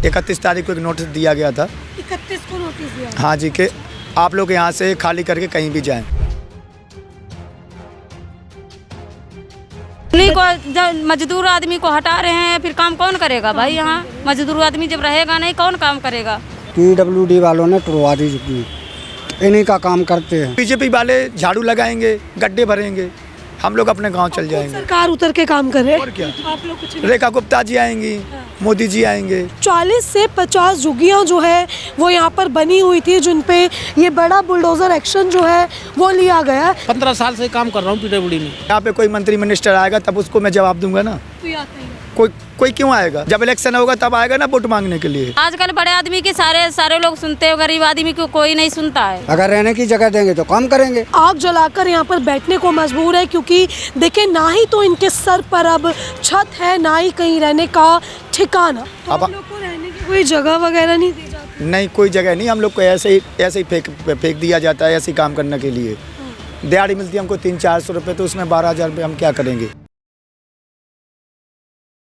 31 तारीख को एक नोटिस दिया गया था। 31 को नोटिस दिया? हाँ जी, कि आप लोग यहाँ से खाली करके कहीं भी जाएं। को मजदूर आदमी को हटा रहे हैं, फिर काम कौन करेगा भाई? यहाँ मजदूर आदमी जब रहेगा नहीं, कौन काम करेगा? PWD वालों ने तुड़वा दी झुग्गी, इन्हीं का काम करते हैं। बीजेपी वाले झाड़ू लगाएंगे, गड्ढे भरेंगे, हम लोग अपने गांव चल जाएंगे। सरकार उतर के काम करे। और क्या? आप लोग कुछ रेखा गुप्ता जी आएंगी, मोदी जी आएंगे। 40 से 50 झुग्गियाँ जो है वो यहाँ पर बनी हुई थी, जिन पे ये बड़ा बुलडोजर एक्शन जो है वो लिया गया। 15 साल से काम कर रहा हूँ PWD में। यहाँ पे कोई मंत्री मिनिस्टर आएगा तब उसको मैं जवाब दूंगा ना। कोई क्यों आएगा? जब इलेक्शन होगा तब आएगा ना वोट मांगने के लिए। आजकल बड़े आदमी की सारे लोग सुनते हैं, गरीब आदमी को कोई नहीं सुनता है। अगर रहने की जगह देंगे तो काम करेंगे। आग जलाकर यहाँ पर बैठने को मजबूर है, क्योंकि देखिए ना ही तो इनके सर पर अब छत है, ना ही कहीं रहने का ठिकाना। तो अब आप लोग को रहने की कोई जगह वगैरह नहीं दी जाती? नहीं, कोई जगह नहीं। हम लोग को ऐसे ही फेंक दिया जाता है ऐसे ही काम करने के लिए। दिहाड़ी मिलती है हमको 300-400 रुपये, तो उसमें 12,000 रुपये हम क्या करेंगे?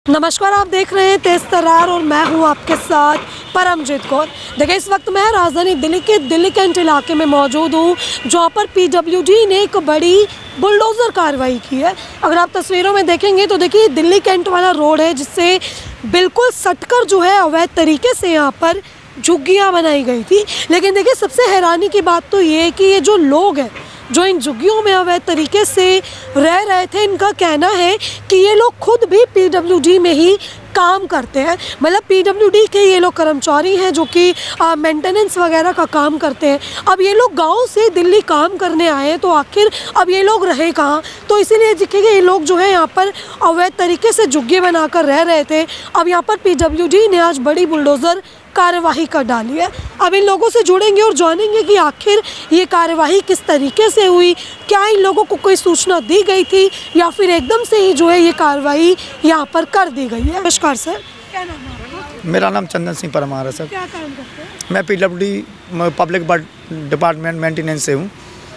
नमस्कार, आप देख रहे हैं तेज तर्रार और मैं हूं आपके साथ परमजीत कौर। देखिए, इस वक्त मैं राजधानी दिल्ली के दिल्ली कैंट इलाके में मौजूद हूं, जहां पर PWD ने एक बड़ी बुलडोज़र कार्रवाई की है। अगर आप तस्वीरों में देखेंगे तो देखिए दिल्ली कैंट वाला रोड है, जिससे बिल्कुल सटकर जो है अवैध तरीके से यहाँ पर झुग्गियाँ बनाई गई थी। लेकिन देखिए, सबसे हैरानी की बात तो ये है कि ये जो लोग हैं जो इन झुग्गियों में अवैध तरीके से रह रहे थे, इनका कहना है कि ये लोग खुद भी PWD में ही काम करते हैं। मतलब PWD के ये लोग कर्मचारी हैं जो कि मेंटेनेंस वगैरह का काम करते हैं। अब ये लोग गांव से दिल्ली काम करने आए हैं, तो आखिर अब ये लोग रहे कहाँ? तो इसीलिए देखिए ये लोग जो है यहाँ पर अवैध तरीके से झुग्गी बनाकर रह रहे थे। अब यहाँ पर PWD ने आज बड़ी बुलडोज़र कार्यवाही कर डाली है। अब इन लोगों से जुड़ेंगे और जानेंगे कि आखिर ये कार्यवाही किस तरीके से हुई, क्या इन लोगों को कोई सूचना दी गई थी या फिर एकदम से ही जो है ये कार्रवाई यहाँ पर कर दी गई है। नमस्कार सर, क्या नाम है आपका? मेरा नाम चंदन सिंह परमार है सर। क्या काम करते हैं? मैं PWD पब्लिक डिपार्टमेंट मेंटेनेंस से हूँ।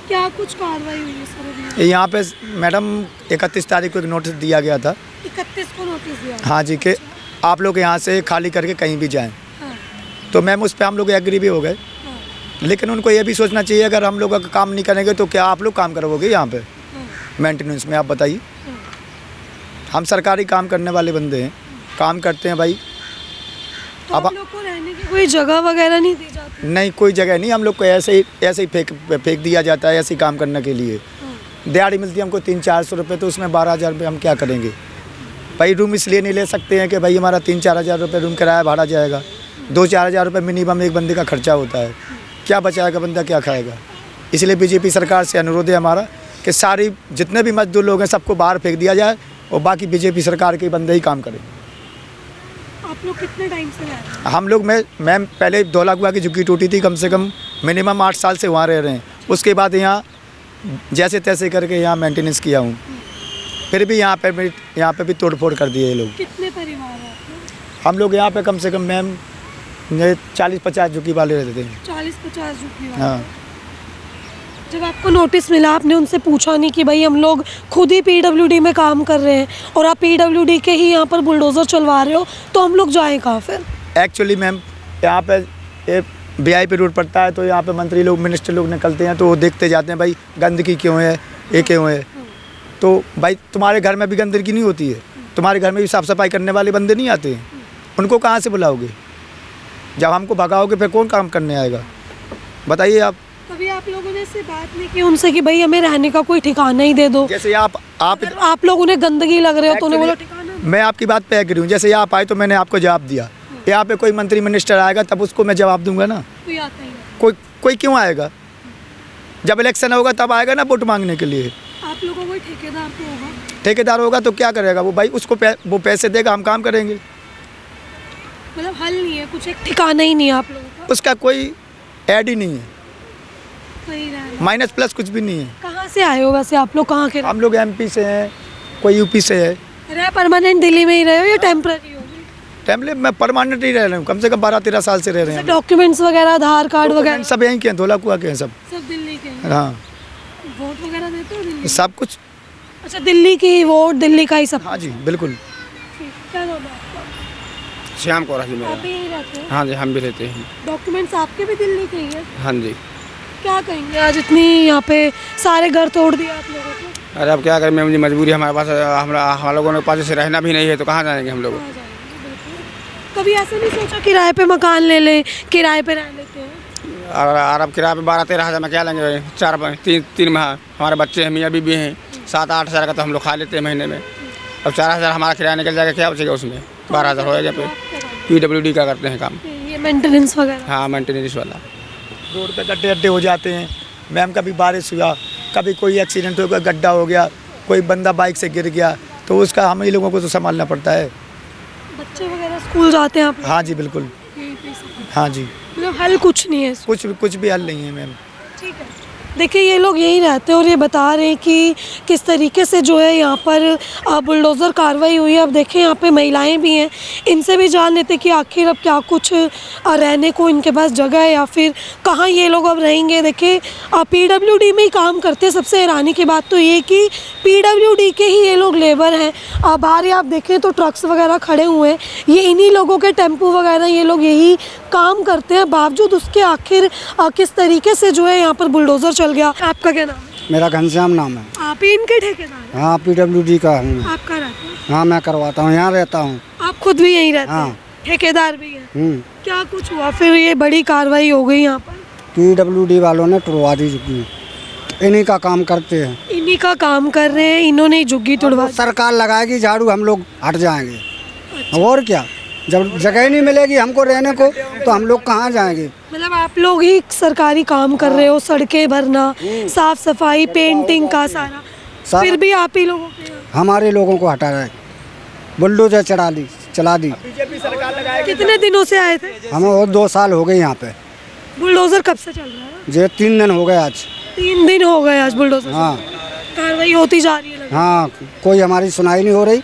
क्या कुछ कार्रवाई हुई है सर? यहाँ पे मैडम 31 तारीख को एक नोटिस दिया गया था। 31 को नोटिस दिया? हाँ जी, कि आप लोग यहाँ से खाली करके कहीं भी जाएँ। तो मैम उस पर हम लोग एग्री भी हो गए। लेकिन उनको ये भी सोचना चाहिए, अगर हम लोग काम नहीं करेंगे तो क्या आप लोग काम करोगे यहाँ पे मेंटेनेंस में? आप बताइए। हम सरकारी काम करने वाले बंदे हैं, काम करते हैं भाई। तो अब आप लोग को रहने की कोई जगह वगैरह नहीं दी जाती? नहीं, कोई जगह नहीं। हम लोग को ऐसे ही फेंक दिया जाता है ऐसे ही काम करने के लिए। दिहाड़ी मिलती है हमको 300-400 रुपये, तो उसमें 12,000 रुपये हम क्या करेंगे भाई? रूम इसलिए नहीं ले सकते हैं कि भाई हमारा 3-4 हज़ार रुपये रूम किराया भाड़ा जाएगा। 2-4 हज़ार रुपये मिनिमम एक बंदे का खर्चा होता है। क्या बचाएगा बंदा, क्या खाएगा? इसलिए बीजेपी सरकार से अनुरोध है हमारा कि सारी जितने भी मजदूर लोग हैं सबको बाहर फेंक दिया जाए और बाकी बीजेपी सरकार के बंदे ही काम करें। आप लोग कितने टाइम से रह रहे हैं? हम लोग मैम पहले धौलाकुआं की झुग्गी टूटी थी, कम से कम मिनिमम 8 साल से वहाँ रह रहे हैं। उसके बाद यहाँ जैसे तैसे करके यहाँ मेंटेनेंस किया हूँ, फिर भी यहाँ पे भी तोड़फोड़ कर दिए ये लोग। कितने परिवार हैं आप लोग? हम लोग यहाँ पे कम से कम मैम 40-50 झुग्गी वाले रहते हैं। 40-50 झुग्गी वाले? हाँ। जब आपको नोटिस मिला, आपने उनसे पूछा नहीं कि भाई हम लोग खुद ही PWD में काम कर रहे हैं और आप PWD के ही यहाँ पर बुलडोज़र चलवा रहे हो, तो हम लोग जाएं कहाँ फिर? एक्चुअली मैम यहाँ पे VIP रोड पड़ता है, तो यहाँ पे मंत्री लोग मिनिस्टर लोग निकलते हैं तो वो देखते जाते हैं भाई गंदगी क्यों है, ये क्यों है। तो भाई तुम्हारे घर में भी गंदगी नहीं होती है, तुम्हारे घर में भी साफ़ सफाई करने वाले बंदे नहीं आते हैं, उनको कहाँ से बुलाओगे? जब हमको भगाओगे फिर कौन काम करने आएगा? बताइए आप। कभी आप लोगों ने इससे बात नहीं की उनसे कि भाई हमें रहने का कोई ठिकाना ही दे दो? जैसे आप लोग उन्हें गंदगी लग रहे हो तो उन्हें बोलो ठिकाना। मैं आपकी बात पे एग्री हूँ। जैसे आप आए तो मैंने आपको जवाब दिया। यहाँ पे कोई मंत्री मिनिस्टर आएगा तब उसको मैं जवाब दूंगा ना। कोई आता ही नहीं। कोई क्यों आएगा? जब इलेक्शन होगा तब आएगा ना वोट मांगने के लिए। आप लोगों को ठेकेदार तो होगा? ठेकेदार होगा तो क्या करेगा वो भाई? उसको वो पैसे देगा, हम काम करेंगे। मतलब हल नहीं है, कुछ एक ठिकाना ही नहीं है आप लोगों का? उसका कोई ऐड ही नहीं है, सही रहना। माइनस प्लस कुछ भी नहीं है। कहाँ से आए हो वैसे आप लोग? कहाँ के? हम लोग MP से हैं, कोई UP से है। रहे परमानेंट दिल्ली में ही रहे हो या टेम्पररी हो? टेम्पलेट में परमानेंट ही रह रहे हूँ, कम से कम 12-13 साल से रह रहे हैं। डॉक्यूमेंट्स वगैरह, आधार कार्ड वगैरह सब यहीं के हैं, धौलाकुआं के हैं सब दिल्ली के हैं? हाँ। वोट वगैरह देते हो दिल्ली? सब कुछ। अच्छा, दिल्ली की वोट, दिल्ली का ही सब? हाँ जी बिल्कुल। क्या नाम है आपका? श्याम कौर जी मेरा। आप भी यहीं रहते हैं? हाँ जी, हम भी रहते हैं। डॉक्यूमेंट्स आपके भी दिल्ली के ही हैं? हाँ जी। क्या कहेंगे आज इतनी यहाँ पे सारे घर तोड़ दिया आप लोगों को? अरे अब क्या करें, मुझे मजबूरी, हमारे पास हम लोगों के पास से रहना भी नहीं है, तो कहाँ जाएंगे हम लोग। कहाँ जाएंगे? बिल्कुल। कभी ऐसे नहीं सोचा किराए पे मकान ले लें, किराए पे रह लेते हैं? और अब किराए पे 12-13 हज़ार में क्या लेंगे? 4-3 माह हमारे बच्चे हैं, मियाँ बीबी हैं, 7-8 हज़ार का तो हम लोग खा लेते हैं महीने में। अब 4 हज़ार हमारा किराया निकल जाएगा, क्या बचेगा उसमें? 12 हज़ार हो जाए। PWD का करते हैं काम। ये मेंटेनेंस वगैरह? हाँ, मेंटेनेंस वाला। रोड पे गड्ढे अड्ढे हो जाते हैं मैम, कभी बारिश हुआ, कभी कोई एक्सीडेंट हो गया, गड्ढा हो गया, कोई बंदा बाइक से गिर गया, तो उसका हम ही लोगों को तो संभालना पड़ता है। बच्चे वगैरह स्कूल जाते हैं आप लोग? हाँ जी बिल्कुल। हाँ जी, मतलब हल कुछ नहीं है इसमें? कुछ भी हल नहीं है मैम। ठीक है। देखिए ये लोग यहीं रहते हैं और ये बता रहे हैं कि किस तरीके से जो है यहाँ पर बुलडोज़र कार्रवाई हुई है। अब देखें यहाँ पे महिलाएं भी हैं, इनसे भी जान लेते कि आखिर अब क्या कुछ रहने को इनके पास जगह है या फिर कहाँ ये लोग अब रहेंगे। देखिए PWD में ही काम करते हैं। सबसे हैरानी की बात तो ये कि PWD के ही ये लोग लेबर हैं। बाहर ही आप देखें तो ट्रक्स वगैरह खड़े हुए हैं, ये इन्हीं लोगों के टेम्पो वगैरह ये लोग यही काम करते हैं। बावजूद उसके आखिर किस तरीके से जो है यहाँ पर बुलडोज़र चल गया। आपका क्या नाम है? मेरा घनश्याम नाम है। आप ही इनके ठेकेदार हैं? हाँ, PWD का हूँ। आप कहाँ रहते हैं? हाँ, मैं करवाता हूँ, यहाँ रहता हूँ। आप खुद भी यहीं रहते हैं? हाँ। ठेकेदार भी हैं? क्या कुछ हुआ फिर ये बड़ी कार्रवाई हो गई यहाँ पर? PWD वालों ने तुड़वा दी झुग्गी, इन्हीं का काम करते हैं। इन्हीं का काम कर रहे हैं, इन्होंने ही झुग्गी तुड़वा दी। सरकार लगाएगी झाड़ू, हम लोग हट जाएंगे। और क्या, जब जगह नहीं मिलेगी हमको रहने को तो हम लोग कहाँ जाएंगे। मतलब आप लोग ही सरकारी काम कर रहे हो, सड़कें भरना, साफ सफाई, पेंटिंग का सारा, फिर भी आप ही लोगों के हमारे लोगों को हटा रहे, बुलडोजर चला दी। कितने दिनों से आए थे? हमें और 2 साल हो गए यहाँ पे। बुलडोजर कब से चल रहा है? जे 3 दिन हो गए आज। 3 दिन हो गए आज बुलडोजर? हाँ। कार्रवाई होती जा रही है? हाँ, कोई हमारी सुनाई नहीं हो रही।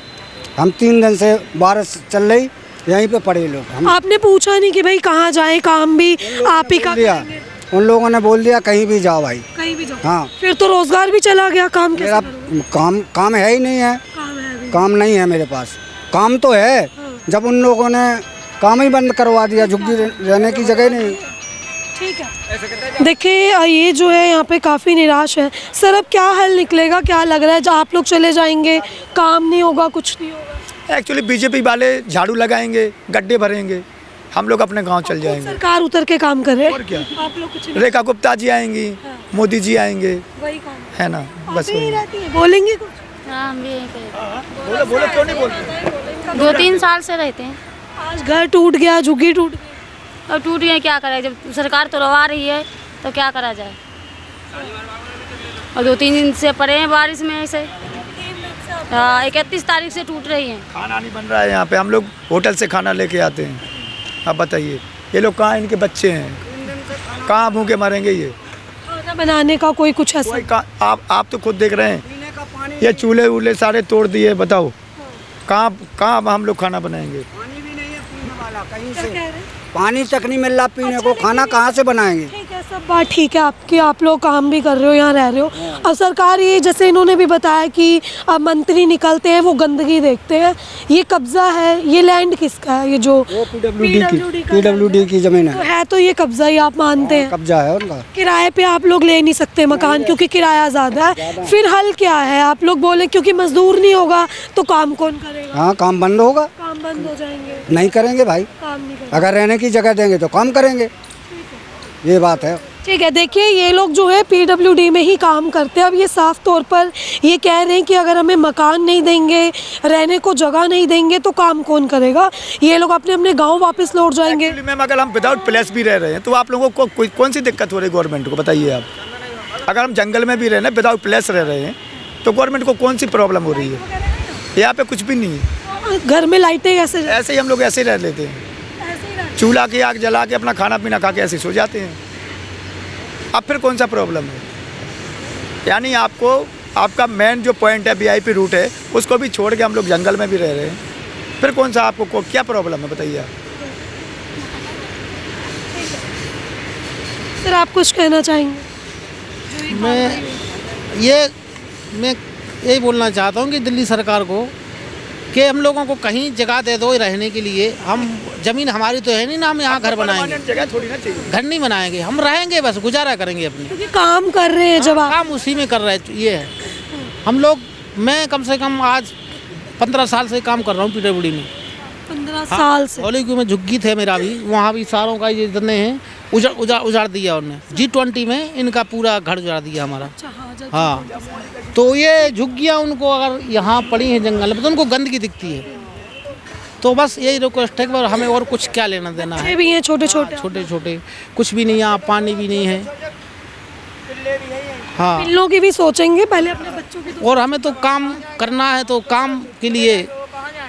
हम 3 दिन से बारिश चल रही, यहीं पे पड़े लोग। हम आपने पूछा नहीं कि भाई कहाँ जाए, काम भी आप ही का करेंगे? उन लोगों ने बोल दिया कहीं भी जाओ भाई। कहीं भी जाओ? हाँ। फिर तो रोजगार भी चला गया। काम कैसे मेरा करोगे? काम है ही नहीं है। काम है अभी? काम नहीं है मेरे पास। काम तो है, जब उन लोगों ने काम ही बंद करवा दिया, झुग्गी रहने की जगह नहीं। ठीक है। देखिए ये जो है यहाँ पे काफ़ी निराश है। सर अब क्या हल निकलेगा, क्या लग रहा है? जब आप लोग चले जाएंगे, काम नहीं होगा, कुछ नहीं होगा? एक्चुअली बीजेपी वाले झाड़ू लगाएंगे, गड्ढे भरेंगे, हम लोग अपने गांव चल जाएंगे। सरकार उतर के काम कर रहे हैं। और क्या, आप लोग कुछ नहीं? रेखा गुप्ता जी आएंगी, मोदी जी आएंगे, वही काम है ना, बस यही वही। रहती है। बोलेंगे कुछ? हाँ, हम भी यहीं पे बोलो बोलो, क्यों नहीं बोलते? 2-3 साल से रहते हैं। आज घर टूट गया, झुग्गी टूट गई, अब टूट गए, क्या करें? जब सरकार तोड़वा रही है तो क्या करा जाए? और 2-3 दिन से पड़े हैं बारिश में ऐसे। हाँ, 31 तारीख से टूट रही है। खाना नहीं बन रहा है यहाँ पे, हम लोग होटल से खाना लेके आते हैं। अब बताइए ये लोग कहाँ, इनके बच्चे हैं, कहाँ भूखे मरेंगे ये? खाना बनाने का कोई कुछ ऐसा? कोई आप तो खुद देख रहे हैं, ये चूल्हे वूल्हे सारे तोड़ दिए, बताओ कहाँ हम लोग खाना बनाएंगे? पानी भी नहीं है पीने वाला कहीं क्या से, कह रहे हैं? पानी तक नहीं मिल रहा पीने को, खाना कहाँ से बनाएंगे। ठीक है, सब बात ठीक है आपकी, आप लोग काम भी कर रहे हो, यहाँ रह रहे हो। और सरकार ये, जैसे इन्होंने भी बताया कि मंत्री निकलते हैं वो गंदगी देखते हैं, ये कब्जा है, ये लैंड किसका है? ये जो PWD की जमीन तो है। है, तो ये कब्जा ही आप मानते हैं? कब्जा है उनका। किराए पे आप लोग ले नहीं सकते मकान क्योंकि किराया ज़्यादा है। फिर हल क्या है? आप लोग बोले क्योंकि मजदूर नहीं होगा तो काम कौन करेगा? हाँ, काम बंद होगा। काम बंद हो जाएंगे, नहीं करेंगे भाई, काम नहीं करेंगे। अगर रहने की जगह देंगे तो काम करेंगे, ये बात है। ठीक है। देखिए ये लोग जो है PWD में ही काम करते हैं। अब ये साफ तौर पर ये कह रहे हैं कि अगर हमें मकान नहीं देंगे, रहने को जगह नहीं देंगे तो काम कौन करेगा? ये लोग अपने अपने गांव वापस लौट जाएंगे। मैम अगर हम विदाउट प्लेस भी रह रहे हैं तो आप लोगों को कौन सी दिक्कत हो रही है गवर्नमेंट को, बताइए आप? अगर हम जंगल में भी रह रहे हैं, विदाउट प्लेस रह रहे हैं, तो गवर्नमेंट को कौन सी प्रॉब्लम हो रही है? यहाँ पे कुछ भी नहीं है। घर में लाइटें कैसे? ऐसे ही हम लोग ऐसे ही रह लेते हैं, चूल्हा की आग जला के अपना खाना पीना खा के ऐसे सो जाते हैं। अब फिर कौन सा प्रॉब्लम है? यानी आपको, आपका मेन जो पॉइंट है VIP रूट है, उसको भी छोड़ के हम लोग जंगल में भी रह रहे हैं, फिर कौन सा आपको क्या प्रॉब्लम है, बताइए आप? सर आप कुछ कहना चाहेंगे? मैं यही बोलना चाहता हूँ कि दिल्ली सरकार को कि हम लोगों को कहीं जगह दे दो रहने के लिए। हम ज़मीन हमारी तो है नहीं ना, हम यहाँ घर बनाएंगे, जगह थोड़ी ना चाहिए। घर नहीं बनाएंगे, हम रहेंगे बस, गुजारा करेंगे अपनी। क्योंकि काम कर रहे हैं जब आप। काम उसी में कर रहे हैं। ये है हम लोग, मैं कम से कम आज 15 साल से काम कर रहा हूँ पीडब्ल्यूडी में। 15 साल से। हॉलीवुड में झुग्गी थे मेरा भी, वहाँ भी सारों का ये जितने हैं उजाड़ दिया उन्होंने। G20 में इनका पूरा घर उजाड़ दिया हमारा। हाँ, तो ये झुग्गियाँ उनको अगर यहाँ पड़ी हैं जंगल में तो उनको गंदगी दिखती है। तो बस यही रिक्वेस्ट है कि हमें और कुछ क्या लेना देना है। भी हैं छोटे छोटे। छोटे छोटे कुछ भी नहीं, यहाँ पानी भी नहीं है। हाँ, पिल्लों की भी सोचेंगे पहले, अपने बच्चों की तो। और हमें तो काम करना है, तो काम के लिए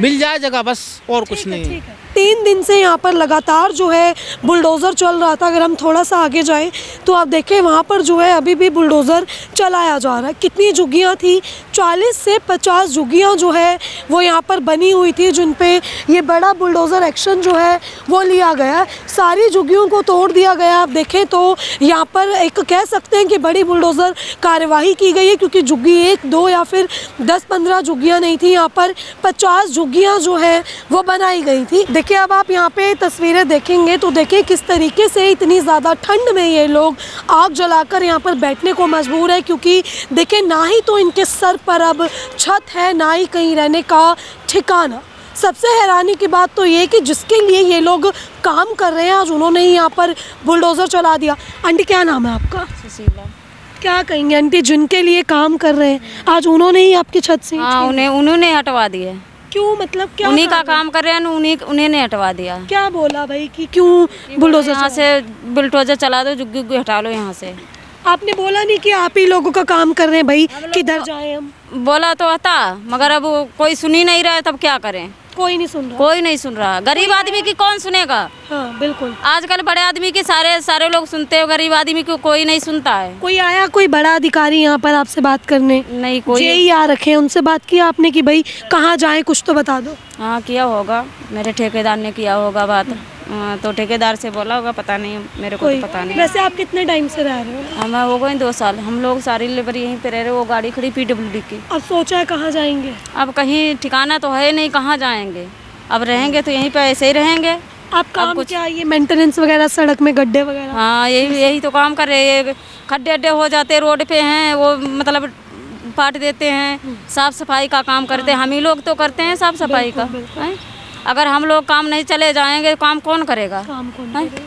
मिल जाए जगह, बस और कुछ नहीं है। 3 दिन से यहाँ पर लगातार जो है बुलडोज़र चल रहा था। अगर हम थोड़ा सा आगे जाएं तो आप देखें वहाँ पर जो है अभी भी बुलडोज़र चलाया जा रहा है। कितनी झुग्गियाँ थी, 40 से 50 झुग्गियाँ जो है वो यहाँ पर बनी हुई थी, जिन पे ये बड़ा बुलडोज़र एक्शन जो है वो लिया गया। सारी झुग्गियों को तोड़ दिया गया। आप देखें तो यहाँ पर एक कह सकते हैं कि बड़ी बुलडोज़र कार्यवाही की गई है, क्योंकि झुग्गी 1, 2 या फिर 10-15 झुग्गियाँ नहीं थी, यहाँ पर 50 झुग्गियाँ जो है वो बनाई गई थी। देखिए अब आप यहाँ पे तस्वीरें देखेंगे तो देखिए किस तरीके से इतनी ज़्यादा ठंड में ये लोग आग जलाकर यहाँ पर बैठने को मजबूर है, क्योंकि देखिए ना ही तो इनके सर पर अब छत है, ना ही कहीं रहने का ठिकाना। सबसे हैरानी की बात तो ये कि जिसके लिए ये लोग काम कर रहे हैं, आज उन्होंने ही यहाँ पर बुलडोज़र चला दिया। आंटी क्या नाम है आपका? सुशीला। क्या कहेंगे आंटी, जिनके लिए काम कर रहे हैं आज उन्होंने ही आपकी छत से? हाँ, उन्होंने हटवा दिए। क्यों, मतलब क्या? उन्हीं का काम कर रहे हैं, उन्हीं ने हटवा दिया। क्या बोला भाई कि क्यों बुलडोज़र? यहाँ से बुलडोज़र चला दो, झुग्गी हटा लो यहाँ से। आपने बोला नहीं कि आप ही लोगों का काम कर रहे हैं भाई, किधर जाएं हम? बोला तो था, मगर अब कोई सुन ही नहीं रहा है, तब क्या करें? कोई नहीं सुन रहा। कोई नहीं सुन रहा। गरीब आदमी की कौन सुनेगा? हाँ बिल्कुल। आजकल बड़े आदमी की सारे लोग सुनते हो, गरीब आदमी को कोई नहीं सुनता है। कोई आया, कोई बड़ा अधिकारी यहाँ पर आपसे बात करने? नहीं, कोई जेई आ रखे हैं, उनसे बात किया आपने कि भाई कहाँ जाएं, कुछ तो बता दो? हाँ, किया होगा, मेरे ठेकेदार ने किया होगा बात। तो ठेकेदार से बोला होगा, पता नहीं, मेरे को तो पता नहीं। वैसे आप कितने टाइम से रह रहे हो? हमें हो गए 2 साल। हम लोग सारी लेबर यहीं पे रह रहे। वो गाड़ी खड़ी पीडब्ल्यूडी की। अब सोचा है कहाँ जाएंगे? अब कहीं ठिकाना तो है नहीं, कहाँ जाएंगे? अब रहेंगे तो यहीं पे ऐसे ही रहेंगे। आप काम क्या, ये मेंटेनेंस वगैरह, सड़क में गड्ढे वगैरह? हाँ, यही तो काम कर रहे हैं। खड्डे हो जाते रोड पे हैं, वो मतलब पाट देते हैं। साफ सफाई का काम करते हैं, हम ही लोग तो करते हैं साफ सफाई का। हैं? अगर हम लोग काम नहीं चले जाएंगे, काम कौन करेगा? काम कौन करेगा?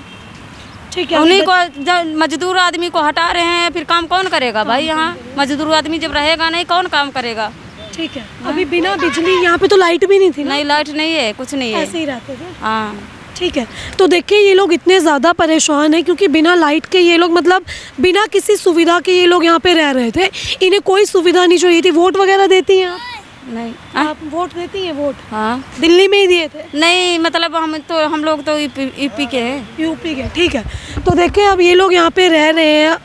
ठीक है। उन्हीं को, जब मजदूर आदमी को हटा रहे हैं, फिर काम कौन करेगा भाई? यहाँ मजदूर आदमी जब रहेगा नहीं, कौन काम करेगा? ठीक है। अभी बिना बिजली, यहाँ पे तो लाइट भी नहीं थी ना? नहीं, लाइट नहीं है, कुछ नहीं है, ऐसे ही रहते थे। हाँ। ठीक है, तो देखिए ये लोग इतने ज़्यादा परेशान हैं, क्योंकि बिना लाइट के ये लोग, मतलब बिना किसी सुविधा के ये लोग यहाँ पे रह रहे थे। इन्हें कोई सुविधा नहीं चाहिए थी। वोट वगैरह देती हैं आप? नहीं। आप वोट देती हैं? वोट हाँ, दिल्ली में ही दिए थे? नहीं, मतलब हम लोग तो यूपी के हैं। यूपी के, ठीक है। तो देखिए अब ये लोग यहाँ पे रह रहे हैं,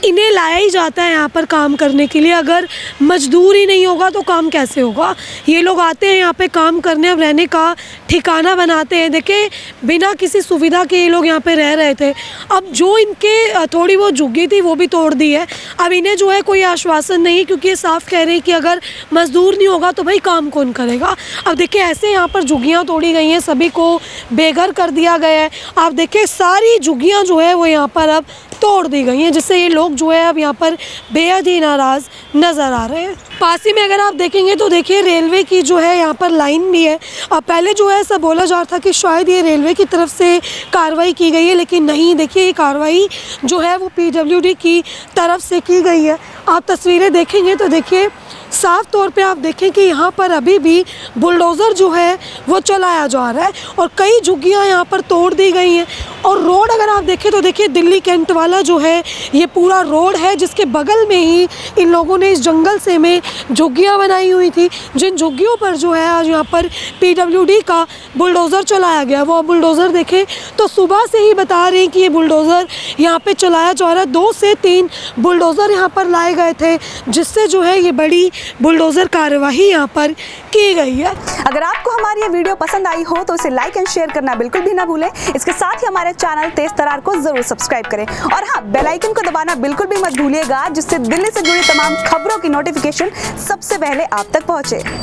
इन्हें लाया ही जाता है यहाँ पर काम करने के लिए। अगर मजदूर ही नहीं होगा तो काम कैसे होगा? ये लोग आते हैं यहाँ पे काम करने, अब रहने का ठिकाना बनाते हैं। देखिए बिना किसी सुविधा के ये लोग यहाँ पे रह रहे थे। अब जो इनके थोड़ी बहुत झुग्गी थी वो भी तोड़ दी है। अब इन्हें जो है कोई आश्वासन नहीं, क्योंकि ये साफ कह रहे हैं कि अगर मजदूर नहीं होगा तो भाई काम कौन करेगा? अब देखिए ऐसे यहाँ पर झुग्गियाँ तोड़ी गई हैं, सभी को बेघर कर दिया गया है। आप देखिए सारी झुग्गियाँ जो है वो यहाँ पर अब तोड़ दी गई हैं, जिससे ये लोग जो है अब यहाँ पर बेहद ही नाराज़ नज़र आ रहे हैं। पास ही में अगर आप देखेंगे तो देखिए रेलवे की जो है यहाँ पर लाइन भी है। अब पहले जो है ऐसा बोला जा रहा था कि शायद ये रेलवे की तरफ से कार्रवाई की गई है, लेकिन नहीं। देखिए ये कार्रवाई जो है वो पीडब्ल्यूडी की तरफ से की गई है। आप तस्वीरें देखेंगे तो देखिए साफ तौर पे आप देखें कि यहाँ पर अभी भी बुलडोज़र जो है वो चलाया जा रहा है, और कई झुग्गियाँ यहाँ पर तोड़ दी गई हैं। और रोड अगर आप देखें तो देखिए दिल्ली कैंट वाला जो है ये पूरा रोड है, जिसके बगल में ही इन लोगों ने इस जंगल से में झुग्गियाँ बनाई हुई थी, जिन झुग्गियों पर जो है आज यहाँ पर पीडब्ल्यूडी का बुलडोज़र चलाया गया। वो बुलडोज़र देखें तो सुबह से ही बता रहे हैं कि ये बुलडोज़र यहाँ पर चलाया जा रहा है। 2 से 3 बुलडोज़र यहाँ पर लाए गए थे, जिससे जो है ये बड़ी बुलडोज़र कार्यवाही यहाँ पर की गई है। अगर आपको हमारी ये वीडियो पसंद आई हो तो इसे लाइक एंड शेयर करना बिल्कुल भी ना भूलें। इसके साथ ही हमारे चैनल तेज तरार को जरूर सब्सक्राइब करें, और हाँ, बेल आइकन को दबाना बिल्कुल भी मत भूलिएगा, जिससे दिल्ली से जुड़ी तमाम खबरों की नोटिफिकेशन सबसे पहले आप तक पहुंचे।